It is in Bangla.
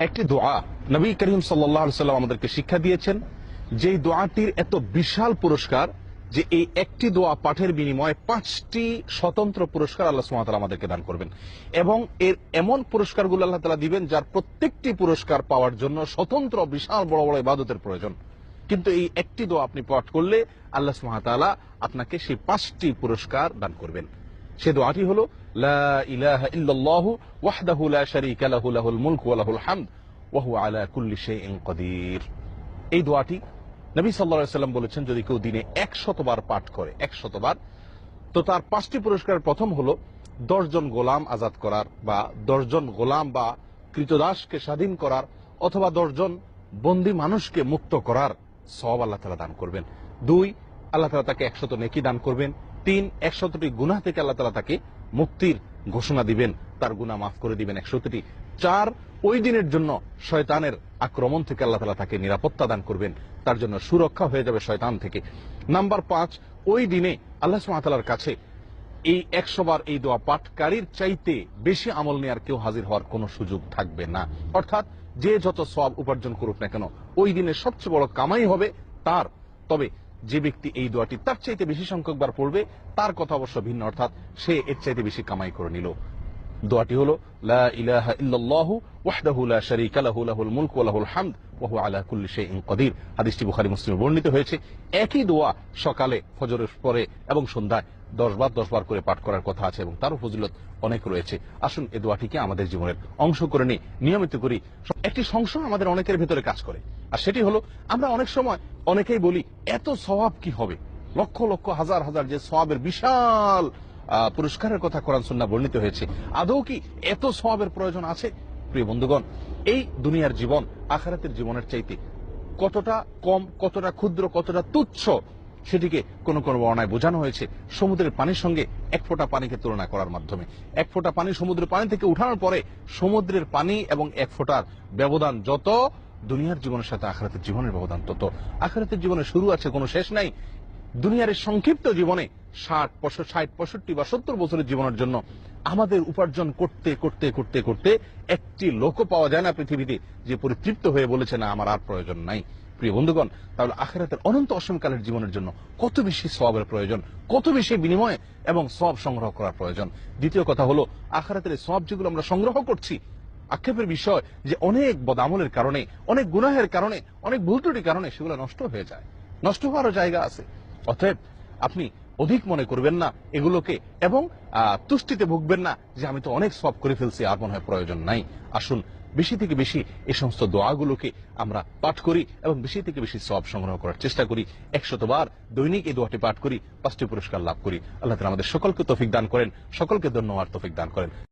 একটি দোয়া নবী করিম সাল্লাল্লাহু আলাইহি ওয়াসাল্লাম আমাদেরকে শিক্ষা দিয়েছেন, যে দোয়াটির এত বিশাল পুরস্কার যে এই একটি দোয়া পাঠের বিনিময়ে 5টি স্বতন্ত্র পুরস্কার আল্লাহ সুবহানাহু ওয়া তাআলা আমাদেরকে দান করবেন। এবং এর এমন পুরস্কারগুলো আল্লাহ তাআলা দিবেন যার প্রত্যেকটি পুরস্কার পাওয়ার জন্য স্বতন্ত্র বিশাল বড় বড় ইবাদতের প্রয়োজন। কিন্তু এই একটি দোয়া আপনি পাঠ করলে আল্লাহ সুবহানাহু ওয়া তাআলা আপনাকে সেই 5টি পুরস্কার দান করবেন। সে দোয়াটি হলো লা ইলাহা ইল্লাল্লাহু ওয়াহদাহু লা শারীকা লাহু লাহুল মুলকু ওয়া লাহুল হামদ ওয়া হুয়া আলা কুল্লি শাইইন কাদির। এই দোয়াটি নবী সাল্লাল্লাহু আলাইহি ওয়াসাল্লাম বলেছেন, যদি কেউ দিনে 100 বার পাঠ করে, 100 বার, তো তার 5টি পুরস্কারের প্রথম হলো 10 জন গোলাম আজাদ করার, বা 10 জন গোলাম বা কৃতদাসকে স্বাধীন করার, অথবা 10 জন বন্দী মানুষকে মুক্ত করার সওয়াব আল্লাহ তাআলা দান করবেন। 2, আল্লাহ তাআলা তাকে 100 নেকি দান করবেন। 3, 100টি গুনাহ থেকে আল্লাহ তাআলা তাকে মুক্তির ঘোষণা দিবেন, তার গুনাহ মাফ করে দিবেন 100টি। 4, ওই দিনের জন্য শয়তানের আক্রমণ থেকে আল্লাহ তাআলা তাকে নিরাপত্তা দান করবেন, তার জন্য সুরক্ষা হয়ে যাবে শয়তান থেকে। নাম্বার 5, ওই দিনে আল্লাহ সুবহানাহু ওয়া তাআলার কাছে এই 100 বার এই দোয়া পাঠকারীর চাইতে বেশি আমল নেওয়ার কেউ হাজির হওয়ার কোনো সুযোগ থাকবে না। অর্থাৎ যে যত সওয়াব উপার্জন করুক না কেন, ওই দিনের সবচেয়ে বড় কামাই হবে তার। তবে যে ব্যক্তি এই দোয়াটি তার চাইতে বেশি সংখ্যক বার পড়বে, তার কথা অবশ্য ভিন্ন, অর্থাৎ সে এর চাইতে বেশি কামাই করে নিল। দোয়াটি হলো লা ইলাহা ইল্লাল্লাহু ওয়াহদাহু লা শারীকা লাহু লাহুল মুলকু ওয়া লাহুল হামদ ওয়া হুয়া আলা কুল্লি শাইইন কাদির। হাদিসটি বুখারী মুসলিমে বর্ণিত হয়েছে। একই দোয়া সকালে, ফজরের পরে এবং সন্ধ্যায় 10 বার করে পাঠ করার কথা আছে এবং তারও ফজিলত অনেক রয়েছে। আসুন এই দোয়াটিকে আমাদের জীবনের অংশ করে নিই, নিয়মিত করি। একটি সংশয় আমাদের অনেকের ভেতরে কাজ করে, আর সেটি হলো আমরা অনেক সময় অনেকেই বলি এত সওয়াব কি হবে, লক্ষ লক্ষ হাজার হাজার যে সওয়াবের বিশাল পুরস্কারের কথা কোরআন সুন্নাহ বর্ণিত হয়েছে, আদৌ কি এত সওয়াবের প্রয়োজন আছে? প্রিয় বন্ধুগণ, এই দুনিয়ার জীবন আখিরাতের জীবনের চাইতে কতটা কম, কতটা ক্ষুদ্র, কতটা তুচ্ছ, সেটিকে কোন কোন বর্ণনায় বোঝানো হয়েছে সমুদ্রের পানির সঙ্গে এক ফোঁটা পানিকে তুলনা করার মাধ্যমে। এক ফোঁটা পানি সমুদ্রের পানি থেকে উঠানোর পরে সমুদ্রের পানি এবং এক ফোঁটার ব্যবধান যত, দুনিয়ার জীবনের সাথে আখিরাতের জীবনের ব্যবধান তত। আখিরাতের জীবনের শুরু আছে, কোনো শেষ নাই। দুনিয়ার সংক্ষিপ্ত জীবনে 60, 65 বা 70 বছরের জীবনের জন্য আমাদের উপার্জন করতে করতে করতে করতে একটি লোকও পাওয়া যায় না পৃথিবীতে যে পরিতৃপ্ত হয়ে বলেছে না আমার আর প্রয়োজন নাই। প্রিয় বন্ধুগণ, তাহলে আখিরাতের অনন্ত অসীমকালের জীবনের জন্য কত বেশি সওয়াবের প্রয়োজন, কত বেশি বিনিময় এবং সওয়াব সংগ্রহ করার প্রয়োজন। দ্বিতীয় কথা হলো, আখিরাতের এই সওয়াব যেগুলো আমরা সংগ্রহ করছি, আক্ষেপের বিষয় যে অনেক বদামলের কারণে, অনেক গুনাহের কারণে, অনেক ভুল ত্রুটির কারণে সেগুলো নষ্ট হয়ে যায়, নষ্ট হওয়ারও জায়গা আছে। অতএব আপনি অধিক মনে করবেন না এগুলোকে, এবং তুষ্টিতে ভুগবেন না যে আমি তো অনেক সওয়াব করে ফেলছি, আর মনে হয় প্রয়োজন নাই। আসুন বেশি থেকে বেশি এই সমস্ত দোয়াগুলোকে আমরা পাঠ করি এবং বেশি থেকে বেশি সওয়াব সংগ্রহ করার চেষ্টা করি। 100 বার দৈনিক এই দোয়াটি পাঠ করি, 5টি পুরস্কার লাভ করি। আল্লাহ তাআলা আমাদের সকলকে তৌফিক দান করেন, সকলকে ধন্যবাদ তৌফিক দান করেন।